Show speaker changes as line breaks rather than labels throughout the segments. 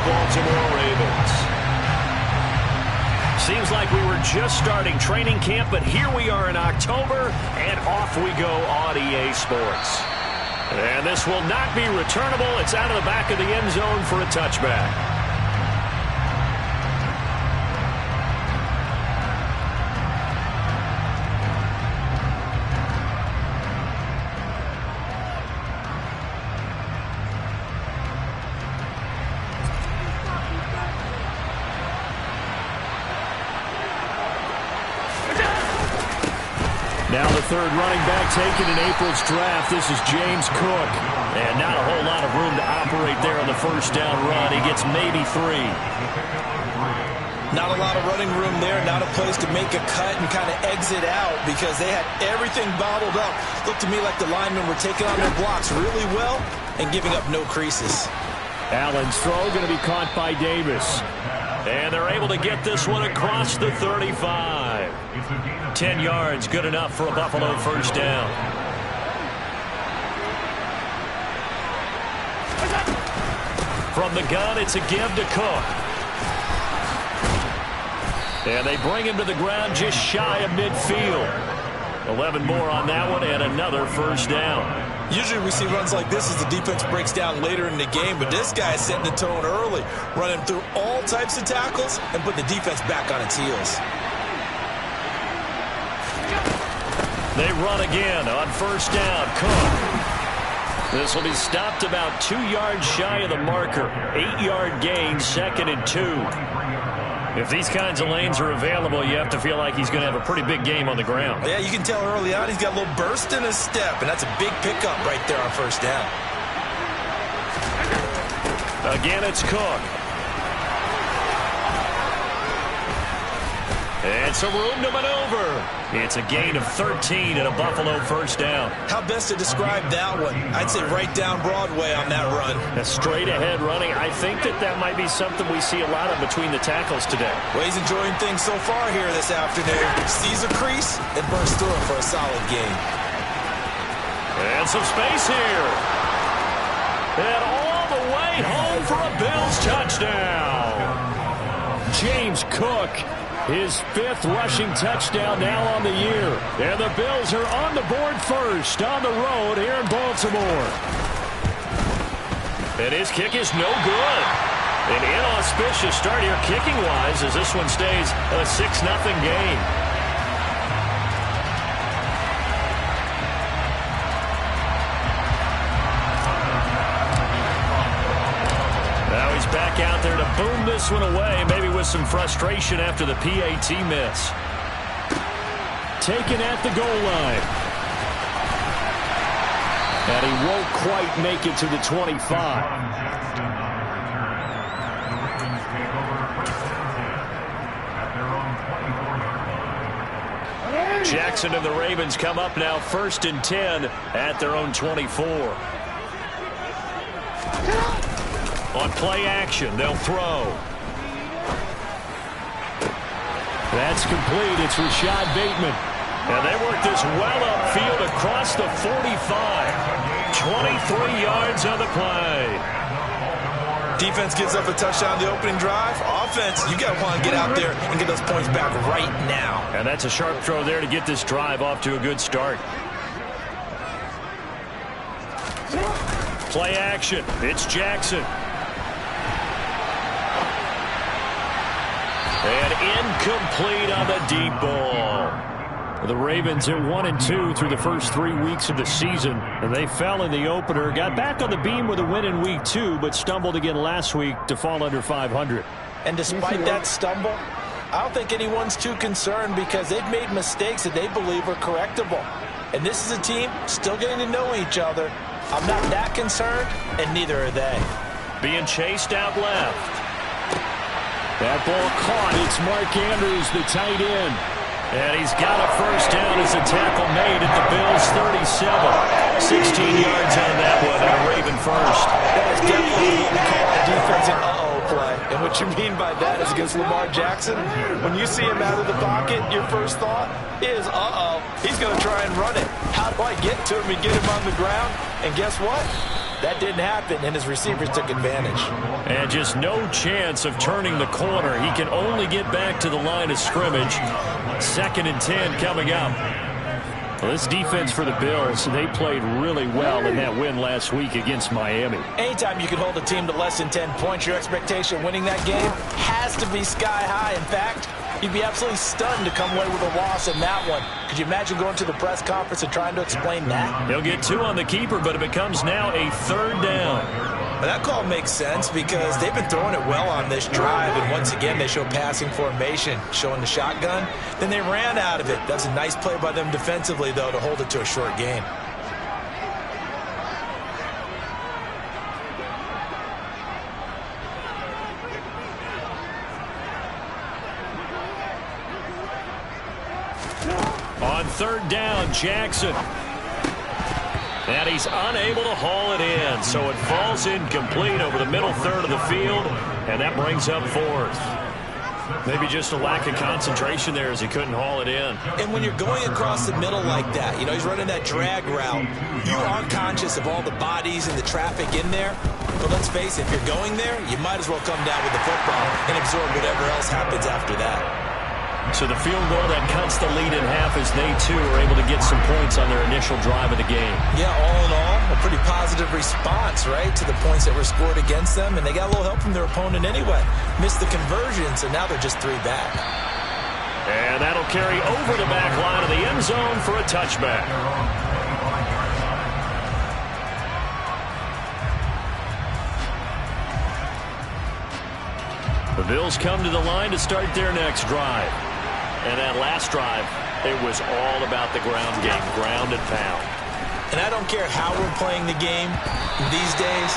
Baltimore Ravens. Seems like we were just starting training camp, but here we are in October, and off we go on EA Sports. And this will not be returnable. It's out of the back of the end zone for a touchback.
Now the third running back taken in April's draft. This is James Cook. And not a whole lot of room to operate there on the first down run. He gets maybe 3.
Not a lot of running room there. Not a place to make a cut and kind of exit out because they had everything bottled up. Looked to me like the linemen were taking on their blocks really well and giving up no creases.
Allen's throw going to be caught by Davis.
And they're able to get this one across the 35. 10 yards, good enough for a Buffalo first down. From the gun, it's a give to Cook. And they bring him to the ground just shy of midfield. 11 more on that one and another first down.
Usually we see runs like this as the defense breaks down later in the game, but this guy is setting the tone early, running through all types of tackles and putting the defense back on its heels.
They run again on first down. Cook. This will be stopped about 2 yards shy of the marker. 8-yard gain, 2nd and 2. If these kinds of lanes are available, you have to feel like he's going to have a pretty big game on the ground.
Yeah, you can tell early on he's got a little burst in his step, and that's a big pickup right there on first down.
Again, it's Cook. And some room to maneuver. It's a gain of 13 and a Buffalo first down.
How best to describe that one? I'd say right down Broadway on that run.
A straight ahead running. I think that might be something we see a lot of between the tackles today.
Well, he's enjoying things so far here this afternoon. Sees a crease and bursts through it for a solid gain.
And some space here. And all the way home for a Bills touchdown.
James Cook. His 5th rushing touchdown now on the year. And the Bills are on the board first on the road here in Baltimore.
And his kick is no good. An inauspicious start here kicking-wise as this one stays a 6-0 game. Now he's back out there to boom this one away, maybe with some frustration after the PAT miss.
Taken at the goal line. And he won't quite make it to the 25.
Jackson and the Ravens come up now 1st and 10 at their own 24. On play action, they'll throw.
That's complete. It's Rashad Bateman.
And they work this well upfield across the 45. 23 yards on the play.
Defense gives up a touchdown the opening drive. Offense, you got to want to get out there and get those points back right now.
And that's a sharp throw there to get this drive off to a good start. Play action. It's Jackson. And incomplete on the deep ball.
The Ravens are 1-2 through the first 3 weeks of the season, and they fell in the opener. Got back on the beam with a win in week 2, but stumbled again last week to fall under 500.
And despite that stumble, I don't think anyone's too concerned because they've made mistakes that they believe are correctable. And this is a team still getting to know each other. I'm not that concerned, and neither are they.
Being chased out left.
That ball caught. It's Mark Andrews, the tight end.
And he's got a first down as a tackle made at the Bills' 37. 16 yards on that one, and a Raven first.
That is definitely what we call a defensive uh-oh play. And what you mean by that is against Lamar Jackson, when you see him out of the pocket, your first thought is, uh-oh, he's going to try and run it. How do I get to him and get him on the ground? And guess what? That didn't happen, and his receivers took advantage.
And just no chance of turning the corner. He can only get back to the line of scrimmage. 2nd and 10 coming up. Well, this defense for the Bills, they played really well in that win last week against Miami.
Anytime you can hold a team to less than 10 points, your expectation of winning that game has to be sky high. In fact, you'd be absolutely stunned to come away with a loss in that one. Could you imagine going to the press conference and trying to explain that?
He'll get 2 on the keeper, but it becomes now a 3rd down.
Well, that call makes sense because they've been throwing it well on this drive, and once again they show passing formation, showing the shotgun. Then they ran out of it. That's a nice play by them defensively, though, to hold it to a short gain.
On 3rd down, Jackson. And he's unable to haul it in, so it falls incomplete over the middle third of the field, and that brings up 4th. Maybe just a lack of concentration there as he couldn't haul it in.
And when you're going across the middle like that, you know, he's running that drag route, you aren't conscious of all the bodies and the traffic in there. But let's face it, if you're going there, you might as well come down with the football and absorb whatever else happens after that.
So the field goal that cuts the lead in half as they, too, are able to get some points on their initial drive of the game.
Yeah, all in all, a pretty positive response, right, to the points that were scored against them, and they got a little help from their opponent anyway. Missed the conversion, so now they're just 3 back.
And that'll carry over the back line of the end zone for a touchback. The Bills come to the line to start their next drive. And that last drive, it was all about the ground game, ground and pound.
And I don't care how we're playing the game these days,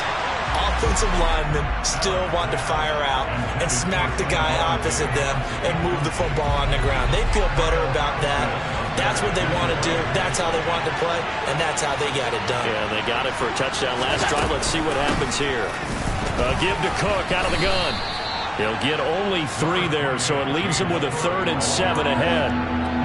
offensive linemen still want to fire out and smack the guy opposite them and move the football on the ground. They feel better about that. That's what they want to do. That's how they want to play, and that's how they got it done.
Yeah, they got it for a touchdown last drive. Let's see what happens here. Give to Cook out of the gun. He'll get only 3 there, so it leaves him with a 3rd and 7 ahead.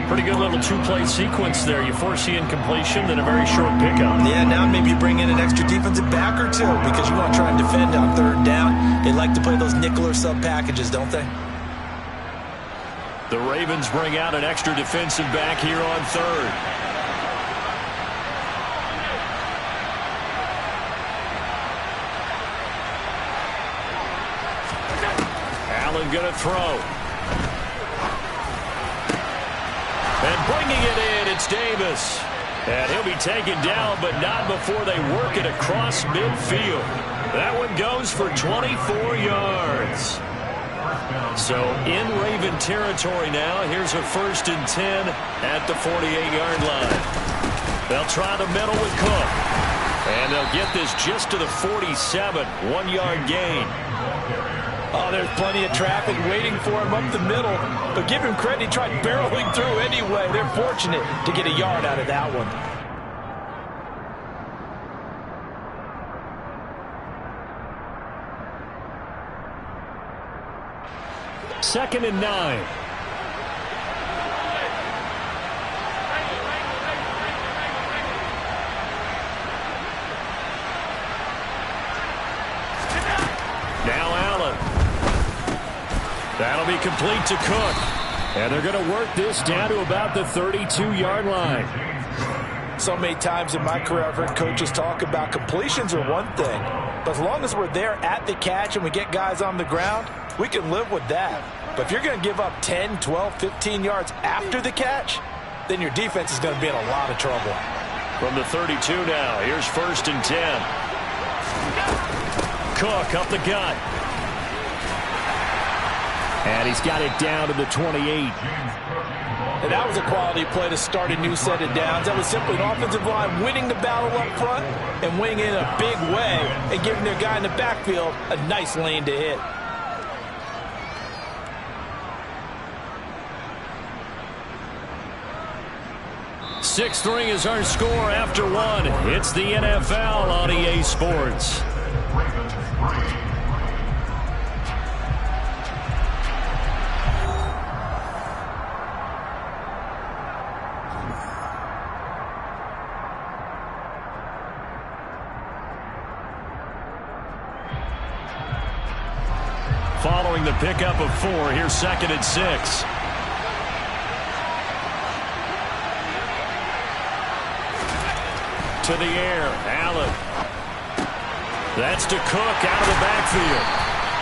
Pretty good little 2-play sequence there. You force the incompletion, then a very short pickup.
Yeah, now maybe you bring in an extra defensive back or 2 because you want to try and defend on 3rd down. They like to play those nickel or sub packages, don't they?
The Ravens bring out an extra defensive back here on 3rd. Going to throw. And bringing it in, it's Davis. And he'll be taken down, but not before they work it across midfield. That one goes for 24 yards. So in Raven territory now. Here's a 1st and 10 at the 48-yard line. They'll try the middle with Cook. And they'll get this just to the 47, 1-yard gain.
Oh, there's plenty of traffic waiting for him up the middle. But give him credit, he tried barreling through anyway. They're fortunate to get a yard out of that one.
Second and 9.
That'll be complete to Cook.
And they're going to work this down to about the 32-yard line.
So many times in my career I've heard coaches talk about completions are one thing. But as long as we're there at the catch and we get guys on the ground, we can live with that. But if you're going to give up 10, 12, 15 yards after the catch, then your defense is going to be in a lot of trouble.
From the 32 now, here's 1st and 10. Cook up the gut.
And he's got it down to the 28.
And that was a quality play to start a new set of downs. That was simply an offensive line winning the battle up front and winning it in a big way and giving their guy in the backfield a nice lane to hit.
Sixth ring is our score after 1. It's the NFL on EA Sports. following the pickup of 4. Here's 2nd and 6. To the air, Allen. That's to Cook out of the backfield.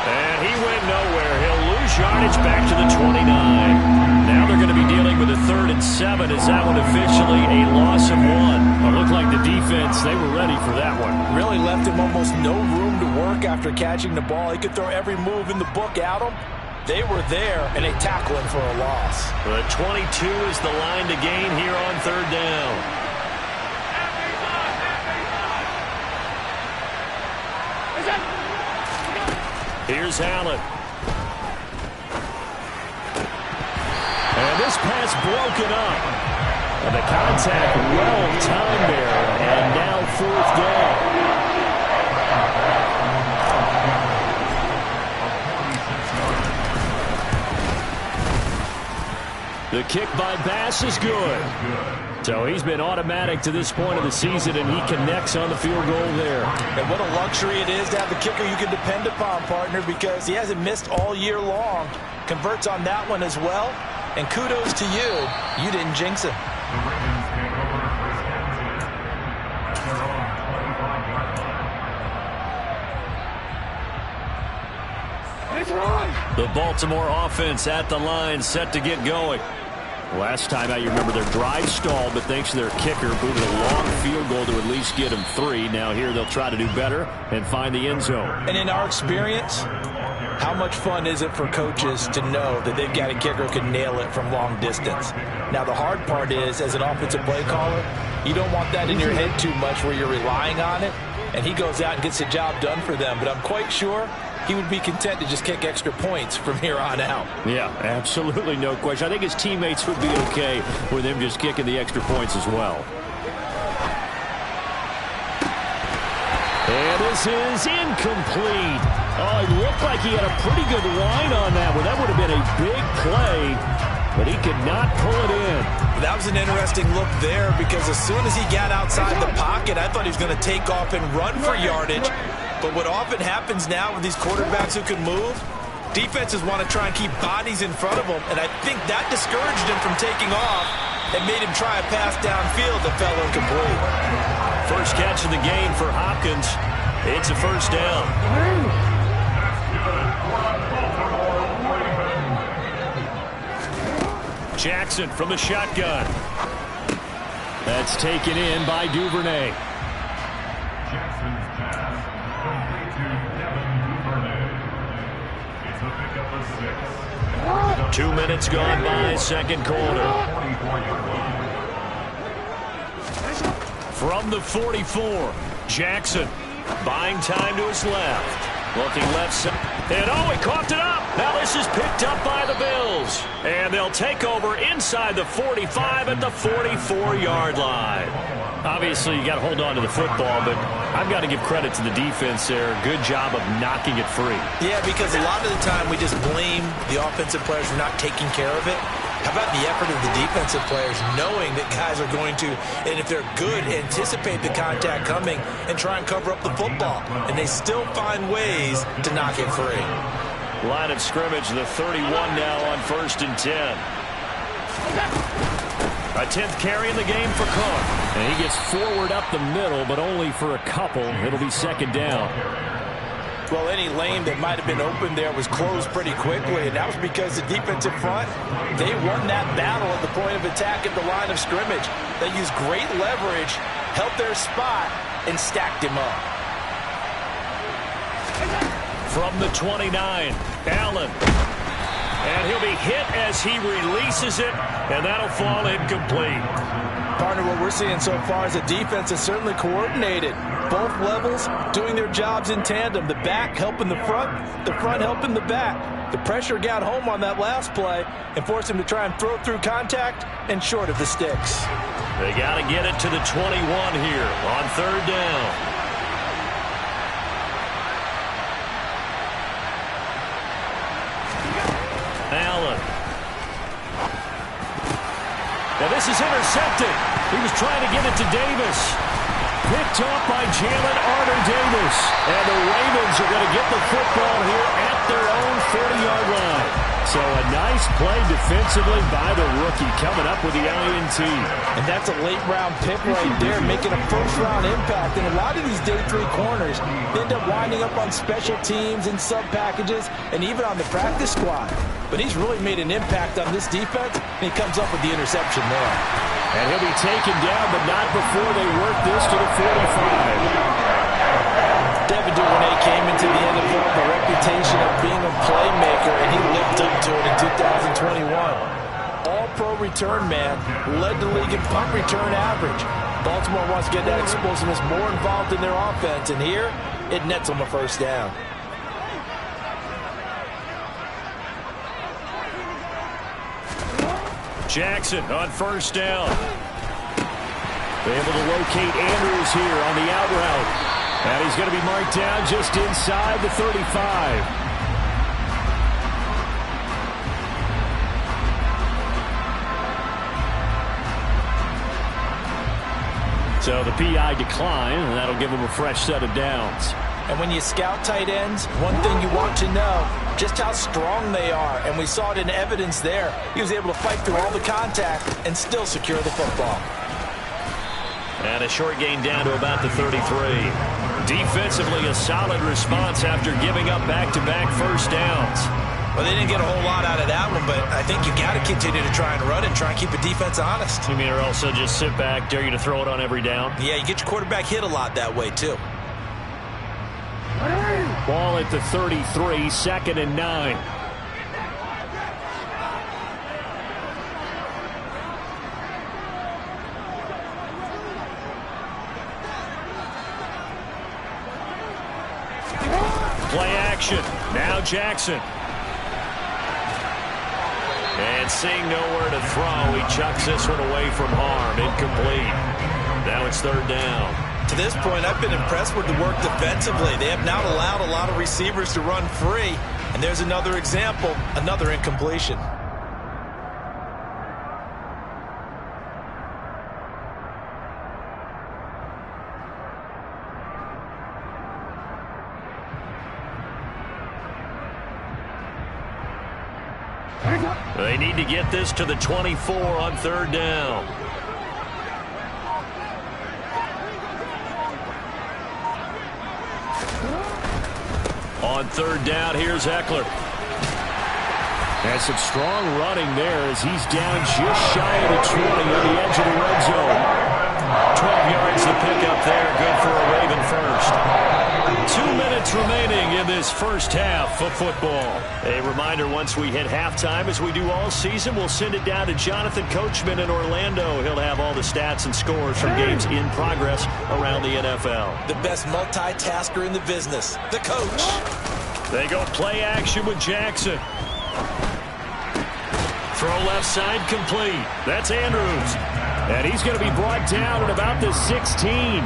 And he went nowhere. He'll lose yardage back to the 29. Now they're going to be dealing with a 3rd and 7. Is that one officially a loss of 1? It looked like the defense, they were ready for that one.
Really left him almost no room to work after catching the ball. He could throw every move in the book at him. They were there, and they tackle him for a loss.
The 22 is the line to gain here on 3rd down. Here's Allen. And this pass broken up. And the contact well timed there. And now 4th down. The kick by Bass is good. So he's been automatic to this point of the season, and he connects on the field goal there.
And what a luxury it is to have the kicker you can depend upon, partner, because he hasn't missed all year long. Converts on that one as well. And kudos to you. You didn't jinx him.
The Baltimore offense at the line, set to get going. Last time out, you remember their drive stalled, but thanks to their kicker, moving a long field goal to at least get them 3. Now here they'll try to do better and find the end zone.
And in our experience, how much fun is it for coaches to know that they've got a kicker who can nail it from long distance? Now the hard part is, as an offensive play caller, you don't want that in your head too much where you're relying on it, and he goes out and gets the job done for them. But I'm quite sure he would be content to just kick extra points from here on out.
Yeah, absolutely no question. I think his teammates would be okay with him just kicking the extra points as well. And this is incomplete. Oh, it looked like he had a pretty good line on that one. That would have been a big play, but he could not pull it in.
That was an interesting look there because as soon as he got outside the pocket, I thought he was going to take off and run for yardage. But what often happens now with these quarterbacks who can move, defenses want to try and keep bodies in front of them, and I think that discouraged him from taking off and made him try a pass downfield that fell incomplete.
First catch of the game for Hopkins. It's a 1st down. Jackson from the shotgun. That's taken in by Duvernay. 2 minutes gone by, 2nd quarter. From the 44, Jackson buying time to his left. Looking left side. And he coughed it up. Now this is picked up by the Bills. And they'll take over inside the 45 at the 44-yard line. Obviously, you got to hold on to the football, but I've got to give credit to the defense there. Good job of knocking it free.
Yeah, because a lot of the time we just blame the offensive players for not taking care of it. How about the effort of the defensive players knowing that guys are going to, and if they're good, anticipate the contact coming and try and cover up the football. And they still find ways to knock it free.
Line of scrimmage, the 31 now on 1st and 10. A 10th carry in the game for Cook. And he gets forward up the middle, but only for a couple. It'll be 2nd down.
Well, any lane that might have been open there was closed pretty quickly, and that was because the defensive front, they won that battle at the point of attack at the line of scrimmage. They used great leverage, held their spot, and stacked him up.
From the 29, Allen. And he'll be hit as he releases it, and that'll fall incomplete.
Partner, what we're seeing so far is the defense is certainly coordinated. Both levels doing their jobs in tandem. The back helping the front helping the back. The pressure got home on that last play and forced him to try and throw through contact and short of the sticks.
They got to get it to the 21 here on 3rd down. Allen. Now this is intercepted. He was trying to get it to Davis. Picked off by Jalen Arter-Davis. And the Ravens are going to get the football here at their own
So a nice play defensively by the rookie coming up with the INT.
And that's a late-round pick right there, making a first-round impact. And a lot of these day 3 corners end up winding up on special teams and sub-packages and even on the practice squad. But he's really made an impact on this defense, and he comes up with the interception there.
And he'll be taken down, but not before they work this to the 45.
Devin Duvernay came into the NFL with a reputation of being a playmaker, and he lived up to it in 2021. All-pro return man, led the league in punt return average. Baltimore wants to get that explosiveness more involved in their offense, and here it nets them a first down.
Jackson on first down. They're able to locate Andrews here on the out route. And he's going to be marked down just inside the 35. So the PI decline, and that'll give him a fresh set of downs.
And when you scout tight ends, one thing you want to know, just how strong they are. And we saw it in evidence there. He was able to fight through all the contact and still secure the football.
And a short gain down to about the 33.
Defensively, a solid response after giving up back-to-back first downs.
Well, they didn't get a whole lot out of that one, but I think you got to continue to try and run and try and keep the defense honest.
You mean or also just sit back, dare you to throw it on every down?
Yeah, you get your quarterback hit a lot that way, too.
Ball at the 33, 2nd and 9. Play action. Now Jackson.
And seeing nowhere to throw, he chucks this one away from harm. Incomplete. Now it's 3rd down.
To this point, I've been impressed with the work defensively. They have not allowed a lot of receivers to run free. And there's another example, another incompletion.
They need to get this to the 24 on 3rd down.
On 3rd down, here's Eckler. And some strong running there as he's down just shy of the 20 on the edge of the red zone.
12 yards to pick up there. Good for a Raven first.
2 minutes remaining in this first half of football.
A reminder, once we hit halftime, as we do all season, we'll send it down to Jonathan Coachman in Orlando. He'll have all the stats and scores from games in progress around the NFL.
The best multitasker in the business, the coach.
They go play action with Jackson. Throw left side complete. That's Andrews. And he's going to be brought down at about the 16.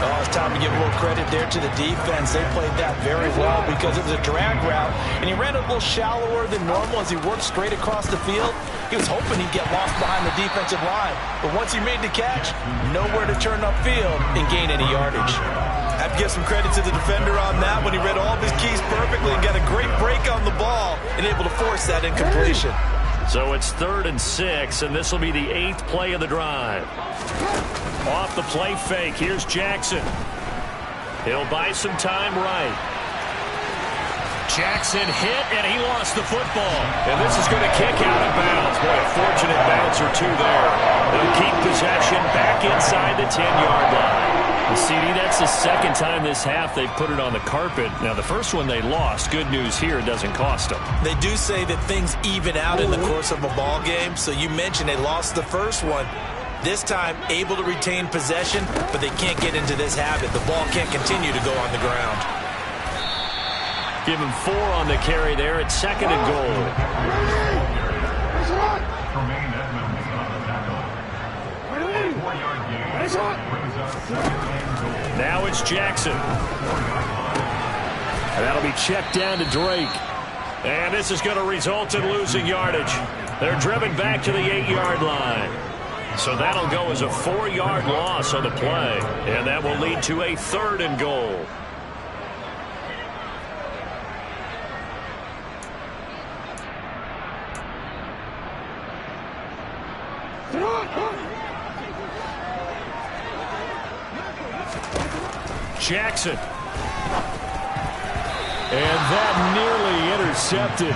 Oh, it's time to give a little credit there to the defense. They played that very well because it was a drag route, and he ran a little shallower than normal as he worked straight across the field. He was hoping he'd get lost behind the defensive line, but once he made the catch, nowhere to turn upfield and gain any yardage. I have to give some credit to the defender on that when he read all of his keys perfectly and got a great break on the ball and able to force that incompletion.
So it's 3rd and 6, and this will be the 8th play of the drive.
Off the play fake, here's Jackson. He'll buy some time right. Jackson hit, and he lost the football. And this is going to kick out of bounds. Boy, a fortunate bounce or two there. They'll keep possession back inside the 10-yard line. CD, that's the 2nd time this half they've put it on the carpet. Now, the first one they lost. Good news here, it doesn't cost them.
They do say that things even out in the course of a ball game. So you mentioned they lost the first one. This time, able to retain possession, but they can't get into this habit. The ball can't continue to go on the ground.
Give him 4 on the carry there at 2nd and goal. Now it's Jackson. And that'll be checked down to Drake. And this is going to result in losing yardage. They're driven back to the 8-yard line. So that'll go as a 4-yard loss on the play. And that will lead to a 3rd and goal. Jackson. And that nearly intercepted.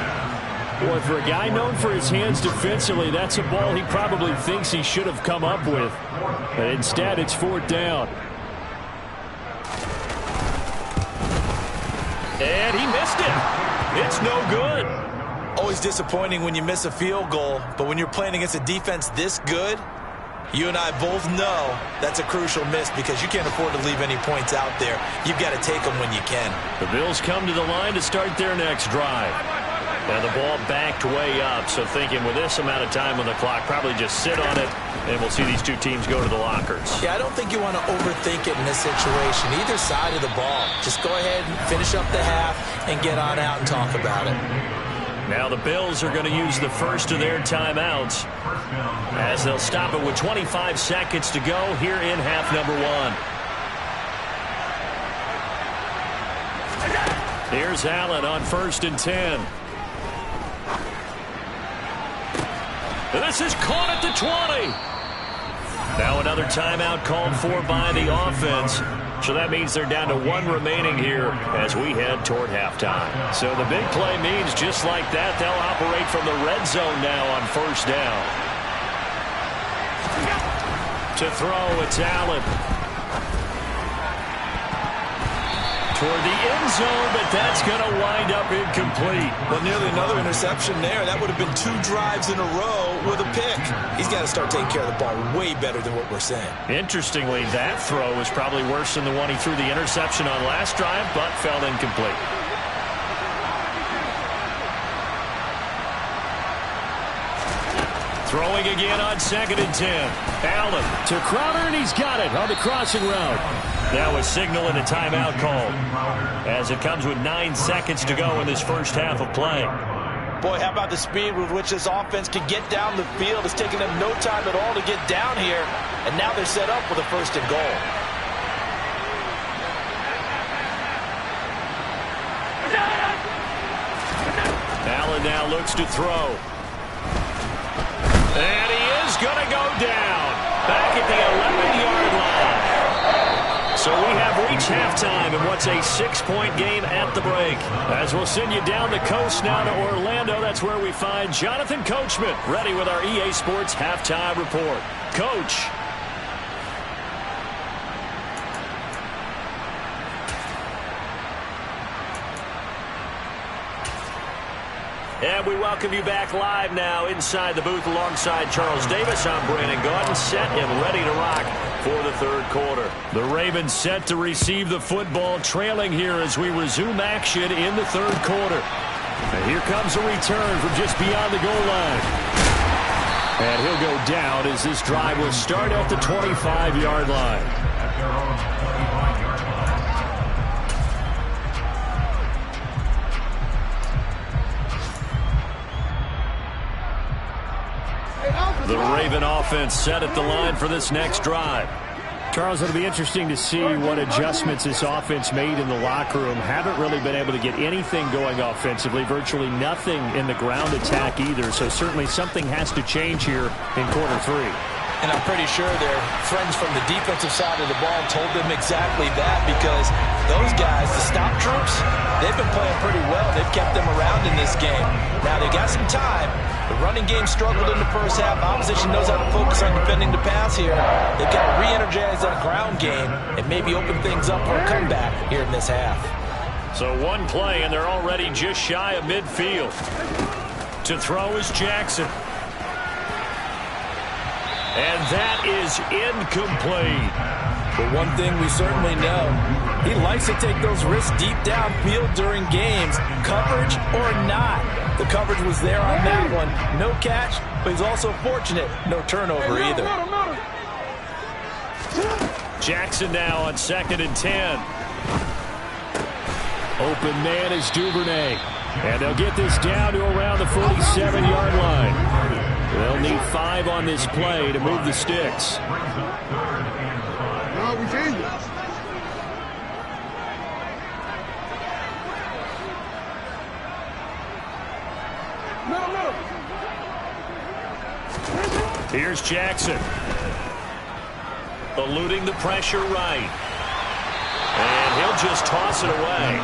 Boy, for a guy known for his hands defensively, that's a ball he probably thinks he should have come up with. But instead, it's 4th down. And he missed it. It's no good.
Always disappointing when you miss a field goal, but when you're playing against a defense this good, you and I both know that's a crucial miss because you can't afford to leave any points out there. You've got to take them when you can.
The Bills come to the line to start their next drive. And the ball backed way up, so thinking with this amount of time on the clock, probably just sit on it, and we'll see these two teams go to the lockers.
Yeah, I don't think you want to overthink it in this situation. Either side of the ball. Just go ahead and finish up the half and get on out and talk about it.
Now the Bills are going to use the first of their timeouts as they'll stop it with 25 seconds to go here in half number 1. Here's Allen on 1st and 10. This is caught at the 20. Now another timeout called for by the offense. So that means they're down to 1 remaining here as we head toward halftime. So the big play means just like that, they'll operate from the red zone now on 1st down. To throw, it's Allen. Toward the end zone, but that's going to wind up incomplete.
Well, nearly another interception there. That would have been 2 drives in a row with a pick. He's got to start taking care of the ball way better than what we're saying.
Interestingly, that throw was probably worse than the one he threw the interception on last drive, but fell incomplete. Throwing again on 2nd and 10. Allen to Crowder, and he's got it on the crossing route. That was signaling a timeout call as it comes with 9 seconds to go in this first half of play.
Boy, how about the speed with which this offense can get down the field? It's taken them no time at all to get down here, and now they're set up with a 1st and goal.
Allen now looks to throw. And he is going to go down back at the 11-yard line. So we have reached halftime in what's a 6-point game at the break. As we'll send you down the coast now to Orlando, that's where we find Jonathan Coachman ready with our EA Sports Halftime Report. Coach. And we welcome you back live now inside the booth alongside Charles Davis. I'm Brandon Gaudin, set and ready to rock for the 3rd quarter. The Ravens set to receive the football, trailing here as we resume action in the 3rd quarter. And here comes a return from just beyond the goal line. And he'll go down as this drive will start at the 25-yard line. The Raven offense set at the line for this next drive. Charles, it'll be interesting to see what adjustments this offense made in the locker room. Haven't really been able to get anything going offensively, virtually nothing in the ground attack either. So certainly something has to change here in quarter 3.
And I'm pretty sure their friends from the defensive side of the ball told them exactly that, because those guys, the stop troops, they've been playing pretty well. They've kept them around in this game. Now they got some time. The running game struggled in the first half. Opposition knows how to focus on defending the pass here. They've got to re-energize that ground game and maybe open things up for a comeback here in this half.
So 1 play, and they're already just shy of midfield. To throw is Jackson. And that is incomplete.
But one thing we certainly know, he likes to take those risks deep downfield during games, coverage or not. The coverage was there on that one. No catch, but he's also fortunate. No turnover either.
Jackson now on 2nd and 10. Open man is Duvernay. And they'll get this down to around the 47-yard line. They'll need 5 on this play to move the sticks.
Here's Jackson. Eluding the pressure right. And he'll just toss it away.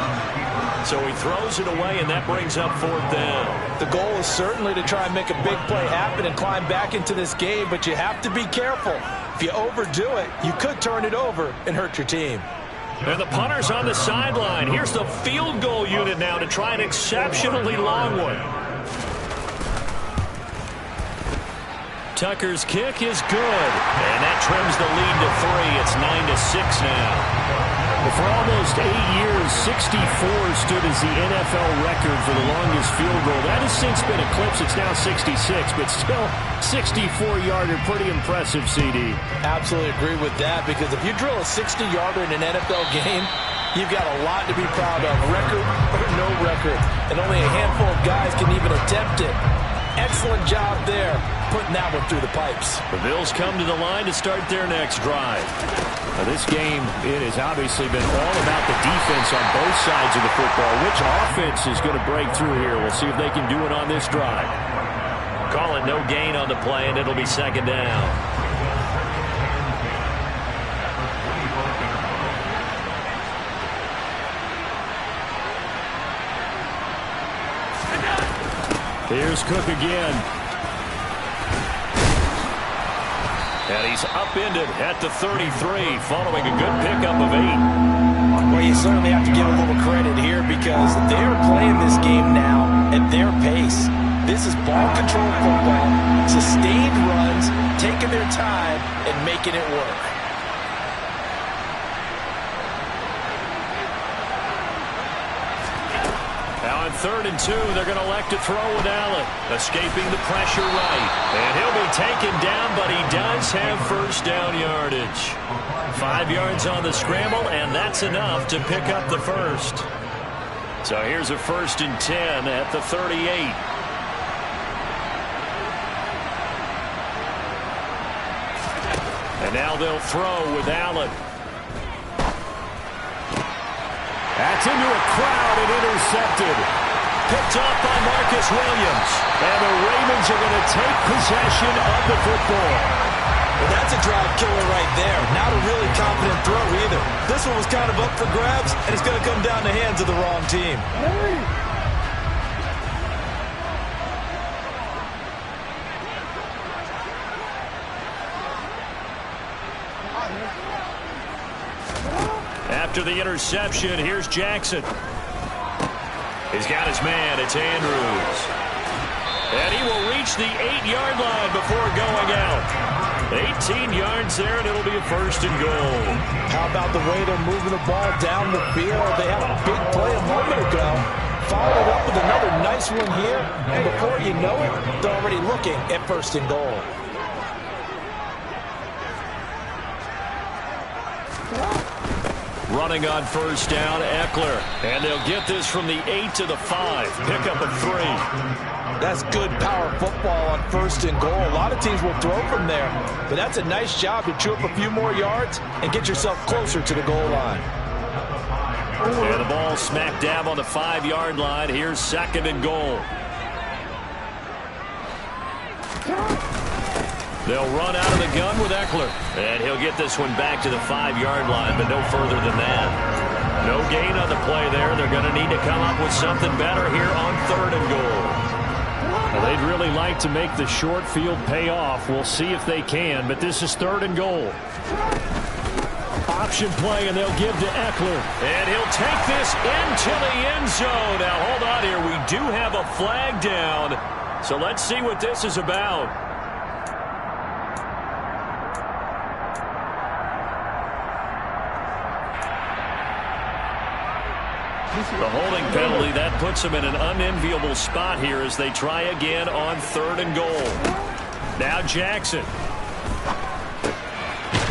So he throws it away, and that brings up 4th down.
The goal is certainly to try and make a big play happen and climb back into this game, but you have to be careful. If you overdo it, you could turn it over and hurt your team.
And the punter's on the sideline. Here's the field goal unit now to try an exceptionally long one. Tucker's kick is good, and that trims the lead to 3. It's 9-6 now.
Well, for almost 8 years, 64 stood as the NFL record for the longest field goal. That has since been eclipsed. It's now 66, but still 64-yarder. Pretty impressive, CD.
Absolutely agree with that, because if you drill a 60-yarder in an NFL game, you've got a lot to be proud of, record or no record. And only a handful of guys can even attempt it. Excellent job there, putting that one through the pipes.
The Bills come to the line to start their next drive.
Now, this game, it has obviously been all about the defense on both sides of the football. Which offense is going to break through here? We'll see if they can do it on this drive.
Call it no gain on the play, and it'll be 2nd down.
Here's Cook again.
And he's upended at the 33, following a good pickup of 8.
Well, you certainly have to give a little credit here, because they're playing this game now at their pace. This is ball control football, sustained runs, taking their time and making it work.
Now on 3rd and 2, they're going to elect to throw with Allen, escaping the pressure right. And he'll be taken down, but he does have 1st down yardage. 5 yards on the scramble, and that's enough to pick up the 1st. So here's a 1st and 10 at the 38. And now they'll throw with Allen.
That's into a crowd and intercepted.
Picked off by Marcus Williams.
And the Ravens are going to take possession of the football.
Well, that's a drive killer right there. Not a really confident throw either. This one was kind of up for grabs, and it's going to come down the hands of the wrong team.
After the interception, here's Jackson. He's got his man. It's Andrews. And he will reach the 8-yard line before going out. 18 yards there, and it'll be a 1st and goal.
How about the way they're moving the ball down the field? They had a big play a moment ago. Followed it up with another nice one here. And before you know it, they're already looking at 1st and goal.
Running on 1st down, Eckler. And they'll get this from the 8 to the 5. Pick up a 3.
That's good power football on 1st and goal. A lot of teams will throw from there, but that's a nice job to chew up a few more yards and get yourself closer to the goal line.
And the ball smack dab on the 5-yard line. Here's 2nd and goal. They'll run out of the gun with Eckler. And he'll get this one back to the 5-yard line, but no further than that. No gain on the play there. They're going to need to come up with something better here on 3rd and goal.
Well, they'd really like to make the short field pay off. We'll see if they can, but this is 3rd and goal. Option play, and they'll give to Eckler.
And he'll take this into the end zone. Now, hold on here. We do have a flag down, so let's see what this is about. The holding penalty, that puts them in an unenviable spot here as they try again on 3rd and goal. Now Jackson.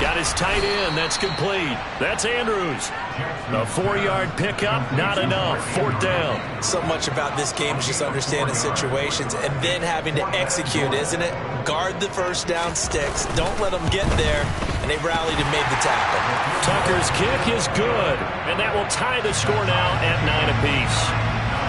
Got his tight end. That's complete. That's Andrews. A 4-yard pickup, not enough. 4th down.
So much about this game is just understanding situations and then having to execute, isn't it? Guard the 1st down sticks. Don't let them get there. And they rallied and made the tackle.
Tucker's kick is good. And that will tie the score now at 9 apiece.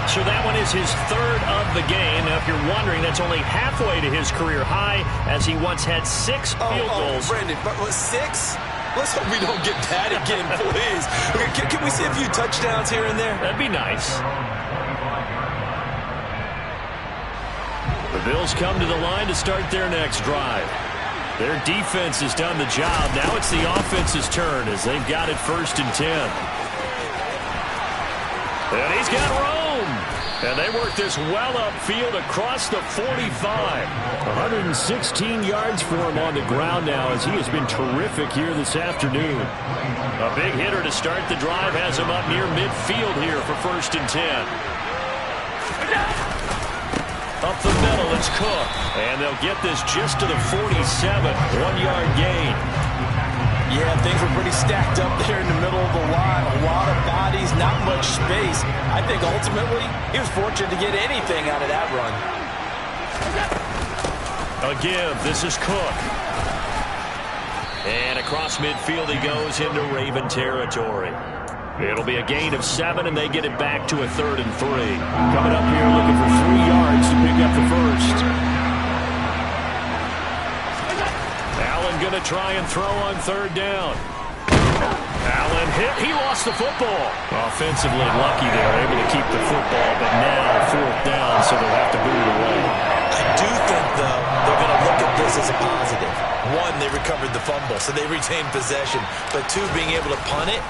So that one is his third of the game. Now, if you're wondering, that's only halfway to his career high, as he once had 6 field goals.
Brandon, but 6? Let's hope we don't get that again, please. Okay, can we see a few touchdowns here and there?
That'd be nice. The Bills come to the line to start their next drive. Their defense has done the job. Now it's the offense's turn as they've got it 1st and 10. And he's got room. And they work this well upfield across the 45. 116 yards for him on the ground now as he has been terrific here this afternoon. A big hitter to start the drive has him up near midfield here for 1st and 10. Up the middle, it's Cook. And they'll get this just to the 47. 1-yard gain.
Yeah, things were pretty stacked up there in the middle of the line. A lot of bodies, not much space. I think ultimately he was fortunate to get anything out of that run.
Again, this is Cook. And across midfield he goes into Raven territory. It'll be a gain of 7, and they get it back to a 3rd and 3. Coming up here looking for 3 yards to pick up the first. Allen going to try and throw on 3rd down. Allen hit. He lost the football. Offensively lucky they're able to keep the football, but now 4th down, so they'll have to boot it away.
I do think, though, they're going to look at this as a positive. 1, they recovered the fumble, so they retained possession. But 2, being able to punt it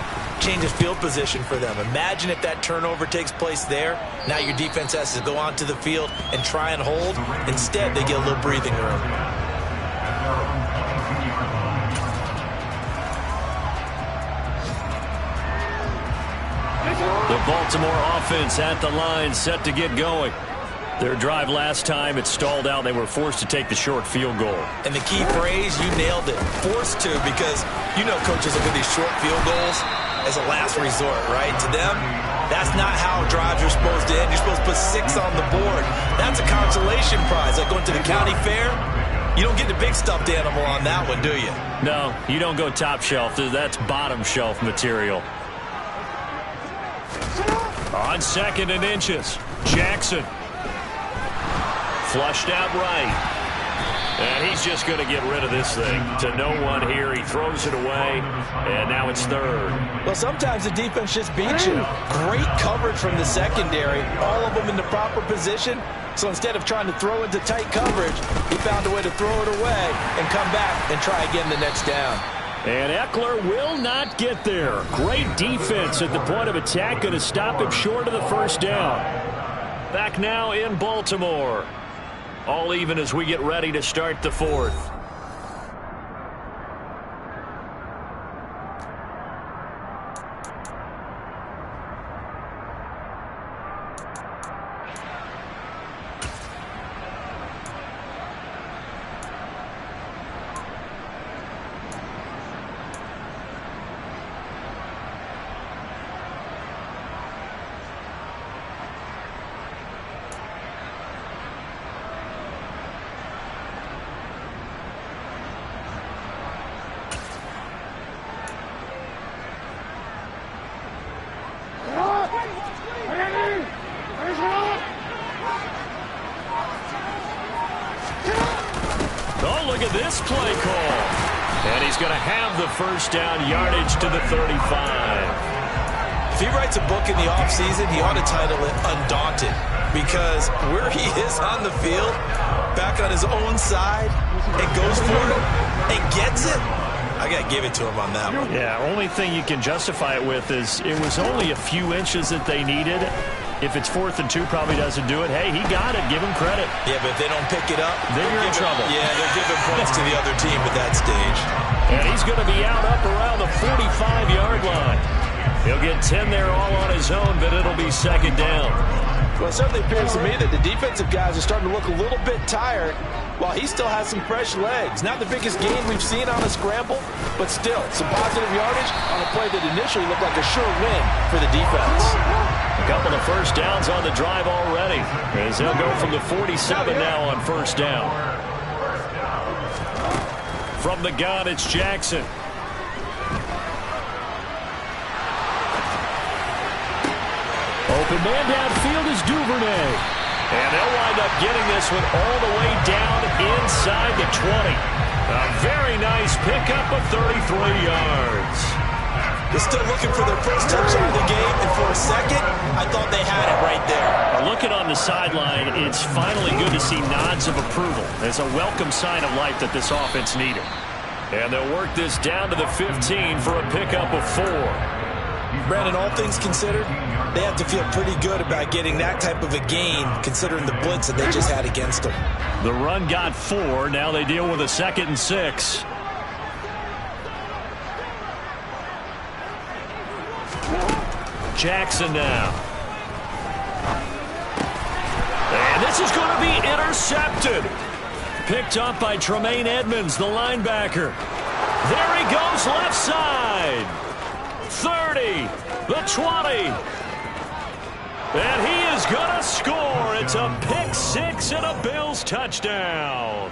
changes field position for them. Imagine if that turnover takes place there. Now your defense has to go onto the field and try and hold. Instead, they get a little breathing room.
The Baltimore offense at the line, set to get going. Their drive last time, it stalled out. They were forced to take the short field goal.
And the key phrase, you nailed it. Forced to, because you know coaches look at these short field goals as a last resort, right? To them, that's not how drives are supposed to end. You're supposed to put 6 on the board. That's a consolation prize. Like going to the county fair, you don't get the big stuffed animal on that one, do you?
No, you don't go top shelf. That's bottom shelf material. On 2nd and inches, Jackson. Flushed out right. And he's just going to get rid of this thing. To no one here. He throws it away. And now it's 3rd.
Well, sometimes the defense just beats you. Great coverage from the secondary. All of them in the proper position. So instead of trying to throw into tight coverage, he found a way to throw it away and come back and try again the next down.
And Eckler will not get there. Great defense at the point of attack. Going to stop him short of the 1st down. Back now in Baltimore. All even as we get ready to start the 4th. This play call. And he's going to have the 1st down, yardage to the 35.
If he writes a book in the offseason, he ought to title it Undaunted. Because where he is on the field, back on his own side, and goes for it, and gets it, I got to give it to him on that one.
Yeah, only thing you can justify it with is it was only a few inches that they needed. If it's 4th and 2, probably doesn't do it. Hey, he got it. Give him credit.
Yeah, but if they don't pick it up,
then you're in trouble.
Yeah, they're giving points to the other team at that stage.
And he's going to be out up around the 45-yard line. He'll get 10 there all on his own, but it'll be 2nd down.
Well, it certainly appears to me that the defensive guys are starting to look a little bit tired while he still has some fresh legs. Not the biggest gain we've seen on a scramble, but still some positive yardage on a play that initially looked like a sure win for the defense.
A couple of 1st downs on the drive already, as they'll go from the 47 now on 1st down. From the gun, it's Jackson. Open man downfield is Duvernay.
And they'll wind up getting this one all the way down inside the 20. A very nice pickup of 33 yards.
They're still looking for their first touchdown of the game, and for a second, I thought they had it right there.
Looking on the sideline, it's finally good to see nods of approval. It's a welcome sign of life that this offense needed.
And they'll work this down to the 15 for a pickup of 4.
Brandon, all things considered, they have to feel pretty good about getting that type of a gain, considering the blitz that they just had against them.
The run got 4. Now they deal with a 2nd and 6. Jackson now. And this is going to be intercepted. Picked up by Tremaine Edmonds, the linebacker. There he goes, left side. 30, the 20. And he is going to score. It's a pick 6 and a Bills touchdown.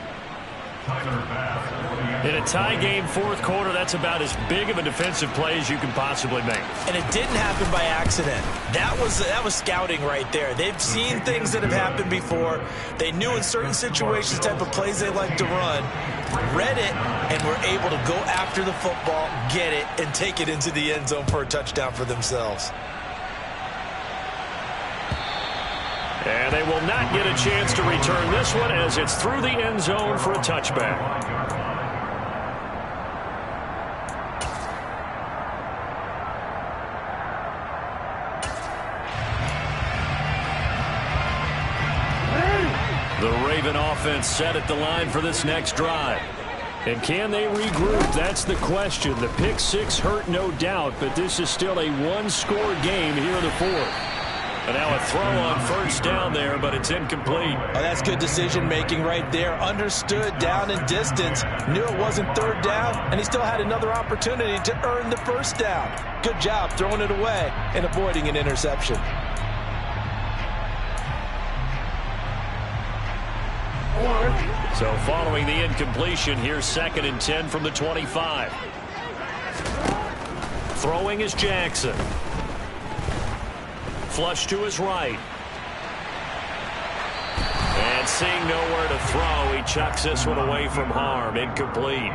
In a tie game, fourth quarter, that's about as big of a defensive play as you can possibly make.
And it didn't happen by accident. That was scouting right there. They've seen things that have happened before. They knew in certain situations type of plays they like to run, read it, and were able to go after the football, get it, and take it into the end zone for a touchdown for themselves.
And they will not get a chance to return this one as it's through the end zone for a touchback. The Raven offense set at the line for this next drive. And can they regroup? That's the question. The pick 6 hurt, no doubt, but this is still a one-score game here in the fourth. And now a throw on first down there, but it's incomplete.
Oh, that's good decision-making right there. Understood down and distance. Knew it wasn't third down, and he still had another opportunity to earn the first down. Good job throwing it away and avoiding an interception.
So following the incompletion, here's 2nd and 10 from the 25. Throwing is Jackson. Flush to his right. And seeing nowhere to throw, he chucks this one away from harm. Incomplete.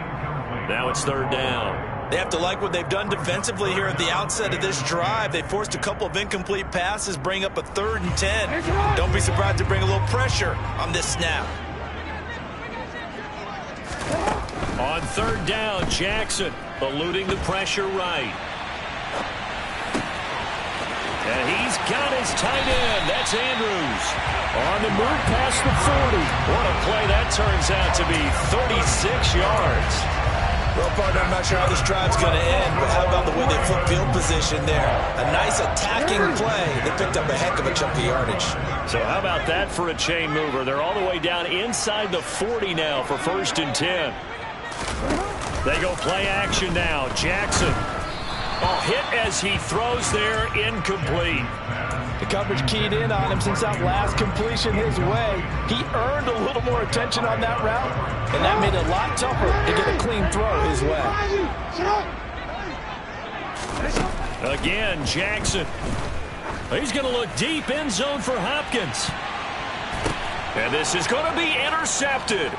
Now it's 3rd down.
They have to like what they've done defensively here at the outset of this drive. They forced a couple of incomplete passes, bring up a 3rd and 10. Don't be surprised to bring a little pressure on this snap.
On 3rd down, Jackson eluding the pressure right. And he's got his tight end. That's Andrews. On the move past the 40. What a play that turns out to be. 36 yards.
Well, partner, I'm not sure how this drive's going to end, but how about the way they flip field position there? A nice attacking play. They picked up a heck of a chunk of yardage.
So how about that for a chain mover? They're all the way down inside the 40 now for 1st and 10. They go play action now. Jackson. Oh, hit as he throws there, incomplete.
The coverage keyed in on him since that last completion his way. He earned a little more attention on that route, and that made it a lot tougher to get a clean throw his way.
Again, Jackson. He's going to look deep, end zone for Hopkins. And this is going to be intercepted.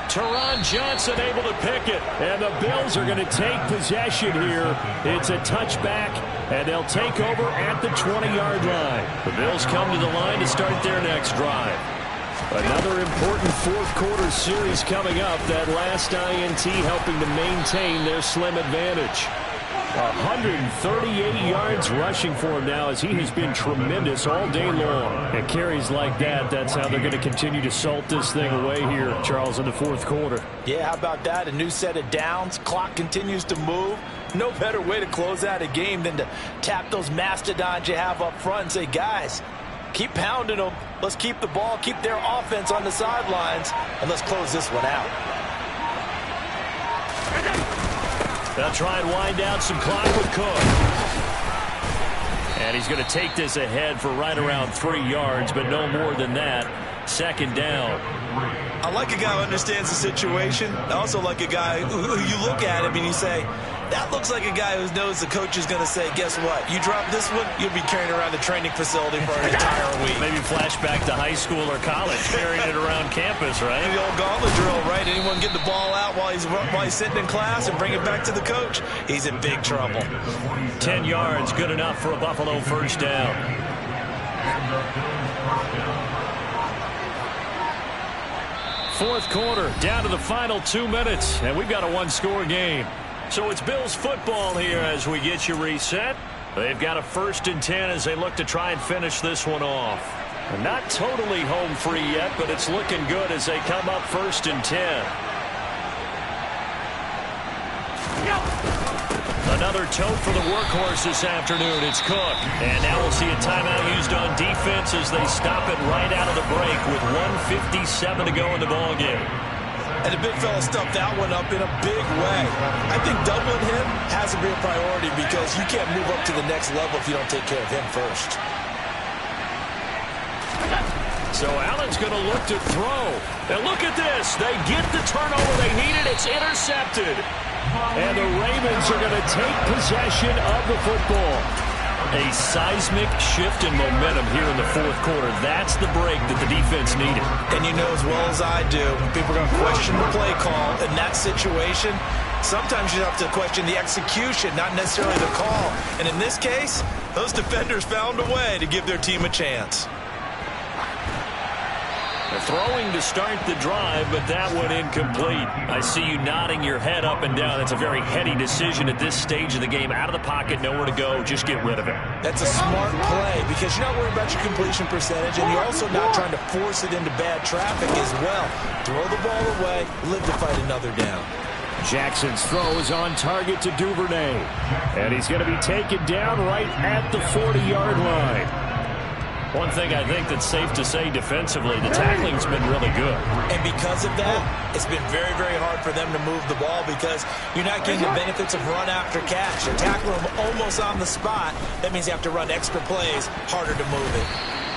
Teron Johnson able to pick it. And the Bills are going to take possession here. It's a touchback, and they'll take over at the 20-yard line. The Bills come to the line to start their next drive. Another important fourth quarter series coming up. That last INT helping to maintain their slim advantage. 138 yards rushing for him now as he has been tremendous all day long. And carries like that, that's how they're going to continue to salt this thing away here, Charles, in the fourth quarter.
Yeah, how about that? A new set of downs. Clock continues to move. No better way to close out a game than to tap those mastodons you have up front and say, guys, keep pounding them. Let's keep the ball, keep their offense on the sidelines, and let's close this one out.
They'll try and wind down some clock with Cook. And he's going to take this ahead for right around 3 yards, but no more than that. 2nd down.
I like a guy who understands the situation. I also like a guy who you look at him and you say, That looks like a guy who knows the coach is going to say, guess what? You drop this one, you'll be carrying around the training facility for an entire week.
Maybe flashback to high school or college, carrying it around campus, right?
The old gauntlet drill, right? Anyone get the ball out while he's sitting in class and bring it back to the coach, he's in big trouble.
10 yards, good enough for a Buffalo first down. Fourth quarter, down to the final 2 minutes, and we've got a one-score game. So it's Bills football here as we get you reset. They've got a 1st and 10 as they look to try and finish this one off. Not totally home free yet, but it's looking good as they come up 1st and 10. Another tote for the workhorse this afternoon. It's Cook. And now we'll see a timeout used on defense as they stop it right out of the break with 1:57 to go in the ballgame.
And the big fella stuffed that one up in a big way. I think doubling him has to be a priority because you can't move up to the next level if you don't take care of him first.
So Allen's going to look to throw. And look at this. They get the turnover they needed. It's intercepted. And the Ravens are going to take possession of the football. A seismic shift in momentum here in the fourth quarter. That's the break that the defense needed.
And you know as well as I do, people are going to question the play call in that situation. Sometimes you have to question the execution, not necessarily the call. And in this case, those defenders found a way to give their team a chance.
They're throwing to start the drive, but that one incomplete. I see you nodding your head up and down. That's a very heady decision at this stage of the game. Out of the pocket, nowhere to go. Just get rid of it.
That's a smart play because you're not worried about your completion percentage, and you're also not trying to force it into bad traffic as well. Throw the ball away, live to fight another down.
Jackson's throw is on target to Duvernay. And he's going to be taken down right at the 40-yard line. One thing I think that's safe to say defensively, the tackling's been really good.
And because of that, it's been very, very hard for them to move the ball because you're not getting the benefits of run after catch. You're tackling them almost on the spot. That means you have to run extra plays, harder to move it.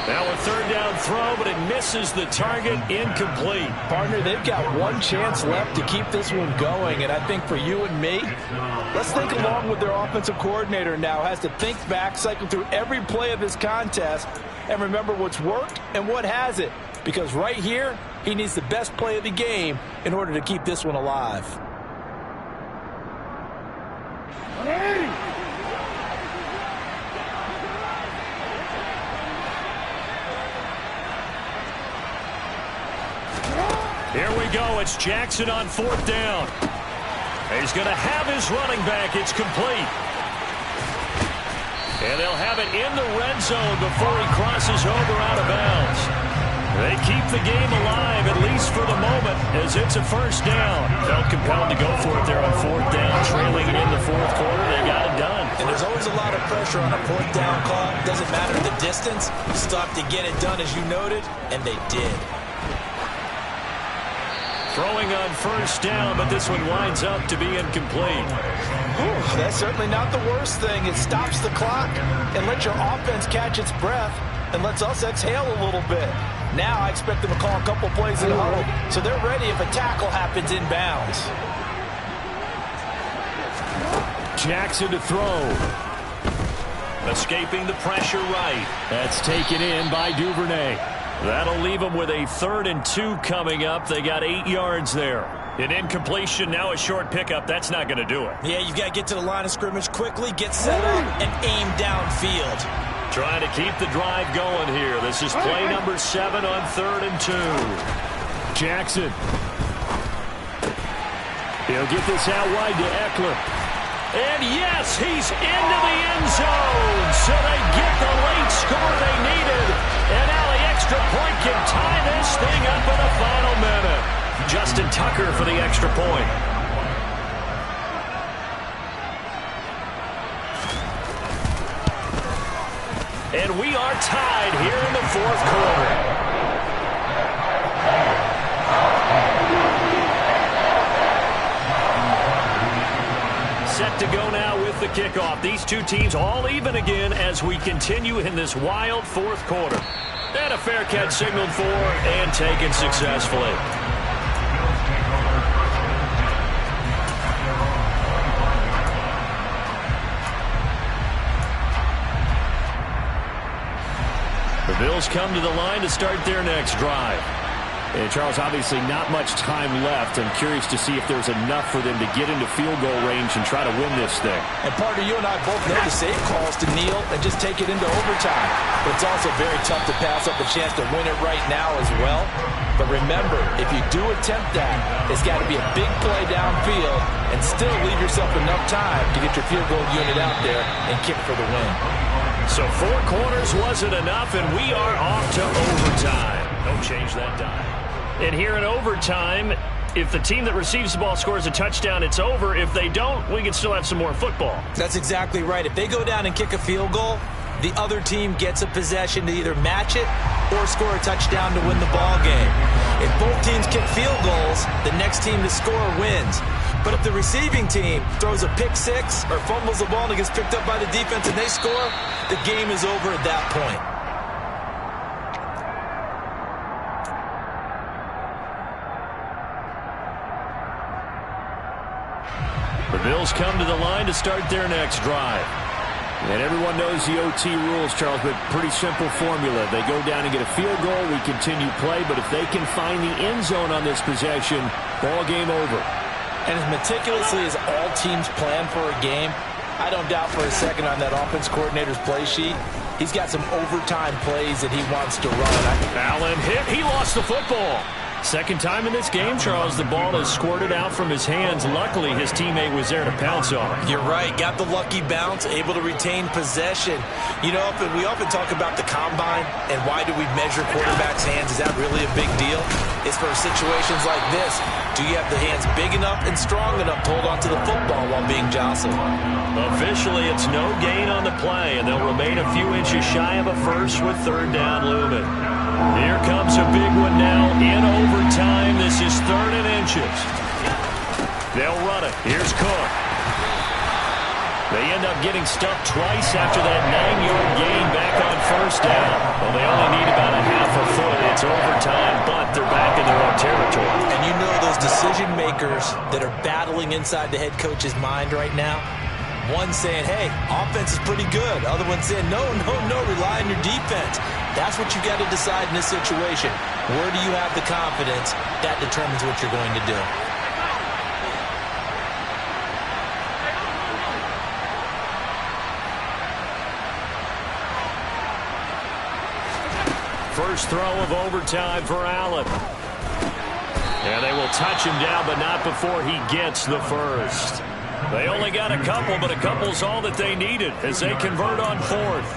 Now a third down throw, but it misses the target, incomplete.
Partner, they've got one chance left to keep this one going, and I think for you and me, let's think along with their offensive coordinator now. Has to think back, cycle through every play of this contest, and remember what's worked and what hasn't. Because right here, he needs the best play of the game in order to keep this one alive.
Here we go. It's Jackson on 4th down. He's going to have his running back. It's complete. And they'll have it in the red zone before he crosses over out of bounds. They keep the game alive, at least for the moment, as it's a first down. Felt compelled to go for it there on 4th down, trailing it in the fourth quarter. They got it done.
And there's always a lot of pressure on a 4th down call. Doesn't matter the distance. Stop to get it done, as you noted, and they did.
Throwing on 1st down, but this one winds up to be incomplete.
Whew, that's certainly not the worst thing. It stops the clock and lets your offense catch its breath and lets us exhale a little bit. Now I expect them to call a couple plays in a huddle, so they're ready if a tackle happens inbounds.
Jackson to throw. Escaping the pressure right. That's taken in by Duvernay. That'll leave them with a 3rd and 2 coming up. They got 8 yards there. An incompletion, now a short pickup. That's not going to do it.
Yeah, you've got to get to the line of scrimmage quickly, get set up, and aim downfield.
Trying to keep the drive going here. This is play number 7 on 3rd and 2. Jackson. He'll get this out wide to Eckler. And yes, he's into the end zone. So they get the late score they needed. And now the extra point can tie this thing up in the final minute. Justin Tucker for the extra point. And we are tied here in the fourth quarter. Set to go now with the kickoff. These two teams all even again as we continue in this wild fourth quarter. And a fair catch signaled for and taken successfully. The Bills come to the line to start their next drive. And Charles, obviously not much time left. I'm curious to see if there's enough for them to get into field goal range and try to win this thing.
And Parker, you and I both know the safe calls to kneel and just take it into overtime. But it's also very tough to pass up a chance to win it right now as well. But remember, if you do attempt that, it's got to be a big play downfield and still leave yourself enough time to get your field goal unit out there and kick for the win.
So 4 quarters wasn't enough, and we are off to overtime. Don't change that dime.
And here in overtime, if the team that receives the ball scores a touchdown, it's over. If they don't, we can still have some more football.
That's exactly right. If they go down and kick a field goal, the other team gets a possession to either match it or score a touchdown to win the ball game. If both teams kick field goals, the next team to score wins. But if the receiving team throws a pick six or fumbles the ball and it gets picked up by the defense and they score, the game is over at that point.
The Bills come to the line to start their next drive. And everyone knows the OT rules, Charles, but pretty simple formula. They go down and get a field goal, we continue play, but if they can find the end zone on this possession, ball game over.
And as meticulously as all teams plan for a game, I don't doubt for a second on that offense coordinator's play sheet, he's got some overtime plays that he wants to run.
Allen hit, he lost the football. Second time in this game, Charles, the ball has squirted out from his hands. Luckily, his teammate was there to pounce on it.
You're right. Got the lucky bounce, able to retain possession. You know, we often talk about the combine and why do we measure quarterbacks' hands. Is that really a big deal? It's for situations like this. Do you have the hands big enough and strong enough to hold onto the football while being jostled?
Officially, it's no gain on the play, and they'll remain a few inches shy of a first with third down looming. Here comes a big one now in overtime. This is 3rd and inches. They'll run it. Here's Cook. They end up getting stuffed twice after that 9-yard gain back on first down. Well, they only need about a half a foot. It's overtime, but they're back in their own territory.
And you know those decision makers that are battling inside the head coach's mind right now? One saying, hey, offense is pretty good. Other one saying, no, rely on your defense. That's what you got to decide in this situation. Where do you have the confidence? That determines what you're going to do.
First throw of overtime for Allen. And they will touch him down, but not before he gets the first. They only got a couple, but a couple's all that they needed as they convert on 4th.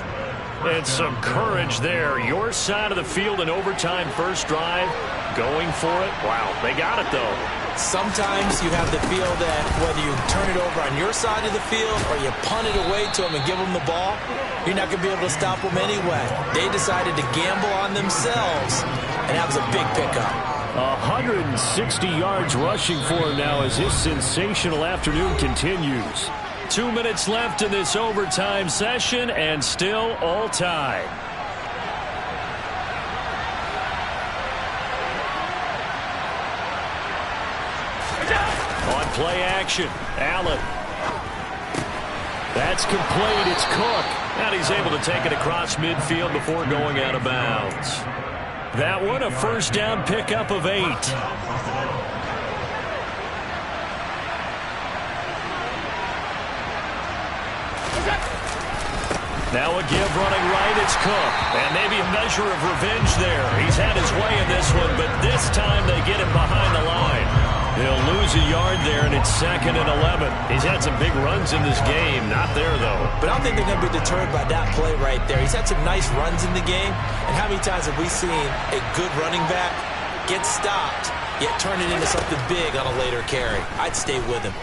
And some courage there. Your side of the field in overtime first drive, going for it. Wow, they got it, though.
Sometimes you have the feel that whether you turn it over on your side of the field or you punt it away to them and give them the ball, you're not going to be able to stop them anyway. They decided to gamble on themselves, and that was a big pickup.
160 yards rushing for him now as his sensational afternoon continues.
2 minutes left in this overtime session, and still all tied. On play action, Allen. That's complete. It's Cook. And he's able to take it across midfield before going out of bounds. That one, a first down pickup of 8. Now a give running right, it's Cook. And maybe a measure of revenge there. He's had his way in this one, but this time they get him behind the line. They'll lose a yard there, and it's 2nd and 11. He's had some big runs in this game. Not there, though.
But I don't think they're going to be deterred by that play right there. He's had some nice runs in the game. And how many times have we seen a good running back get stopped, yet turn it into something big on a later carry? I'd stay with him.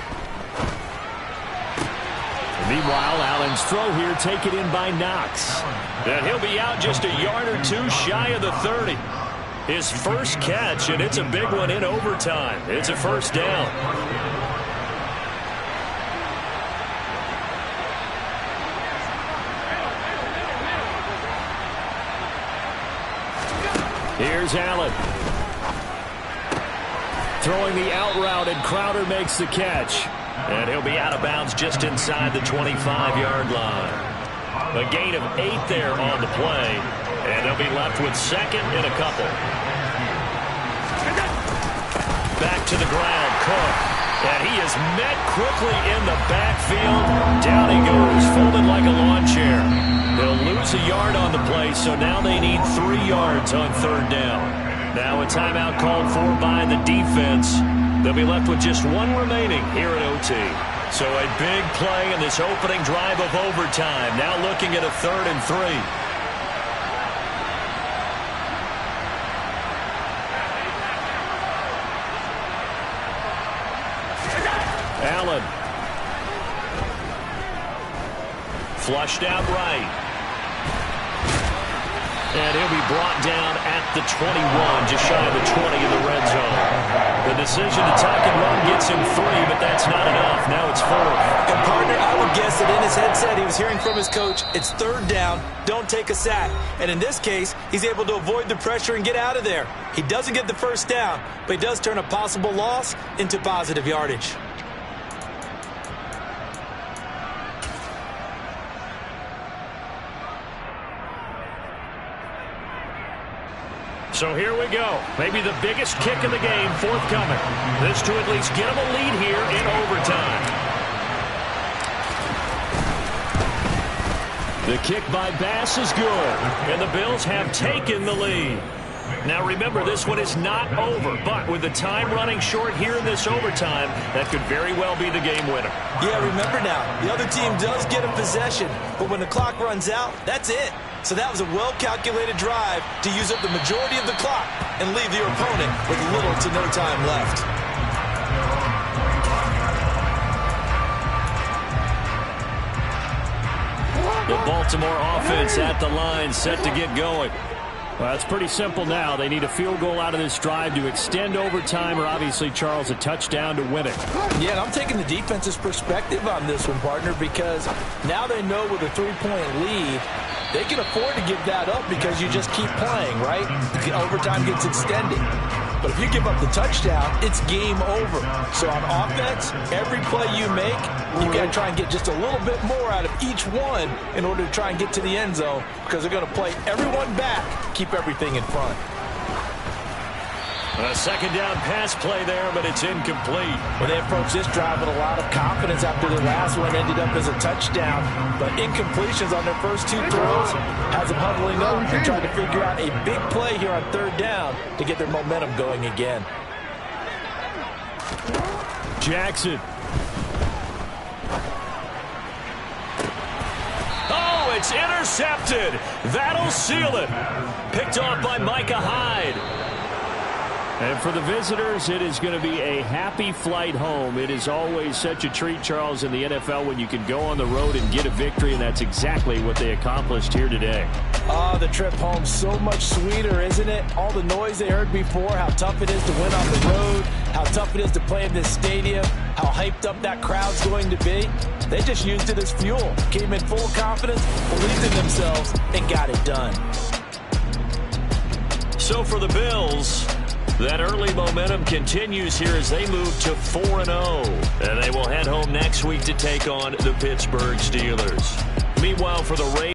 Meanwhile, Allen's throw here taken in by Knox.
And he'll be out just a yard or two shy of the 30. His first catch, and it's a big one in overtime. It's a first down.
Here's Allen. Throwing the out route, and Crowder makes the catch.
And he'll be out of bounds just inside the 25-yard line. A gain of 8 there on the play. And they'll be left with second and a couple. Back to the ground, Cook. And he is met quickly in the backfield. Down he goes, folded like a lawn chair. They'll lose a yard on the play, so now they need 3 yards on third down. Now a timeout called for by the defense. They'll be left with just 1 remaining here at OT. So a big play in this opening drive of overtime. Now looking at a 3rd and 3. Allen. Flushed out right. And he'll be brought down at the 21, just shy of the 20 in the red zone. The decision to tuck and run gets him 3, but that's not enough. Now it's 4th.
And partner, I would guess that in his headset he was hearing from his coach, it's 3rd down, don't take a sack. And in this case, he's able to avoid the pressure and get out of there. He doesn't get the 1st down, but he does turn a possible loss into positive yardage.
So here we go. Maybe the biggest kick of the game forthcoming. This to at least get them a lead here in overtime. The kick by Bass is good, and the Bills have taken the lead. Now remember, this one is not over, but with the time running short here in this overtime, that could very well be the game winner.
Yeah, remember now, the other team does get a possession, but when the clock runs out, that's it. So that was a well-calculated drive to use up the majority of the clock and leave your opponent with little to no time left.
The Baltimore offense at the line, set to get going.
Well, it's pretty simple now. They need a field goal out of this drive to extend overtime, or obviously, Charles, a touchdown to win it.
Yeah, and I'm taking the defense's perspective on this one, partner, because now they know with a 3-point lead, they can afford to give that up because you just keep playing, right? The overtime gets extended. But if you give up the touchdown, it's game over. So on offense, every play you make, you've got to try and get just a little bit more out of each one in order to try and get to the end zone, because they're going to play everyone back, keep everything in front.
A 2nd down pass play there, but it's incomplete.
Well, they approached this drive with a lot of confidence after the last one ended up as a touchdown. But incompletions on their first 2 throws has them huddling up and trying to figure out a big play here on 3rd down to get their momentum going again.
Jackson.
Oh, it's intercepted. That'll seal it. Picked off by Micah Hyde.
And for the visitors, it is going to be a happy flight home. It is always such a treat, Charles, in the NFL when you can go on the road and get a victory, and that's exactly what they accomplished here today.
Oh, the trip home, so much sweeter, isn't it? All the noise they heard before, how tough it is to win on the road, how tough it is to play in this stadium, how hyped up that crowd's going to be. They just used it as fuel, came in full confidence, believed in themselves, and got it done.
So for the Bills, that early momentum continues here as they move to 4-0. And they will head home next week to take on the Pittsburgh Steelers. Meanwhile, for the Ravens,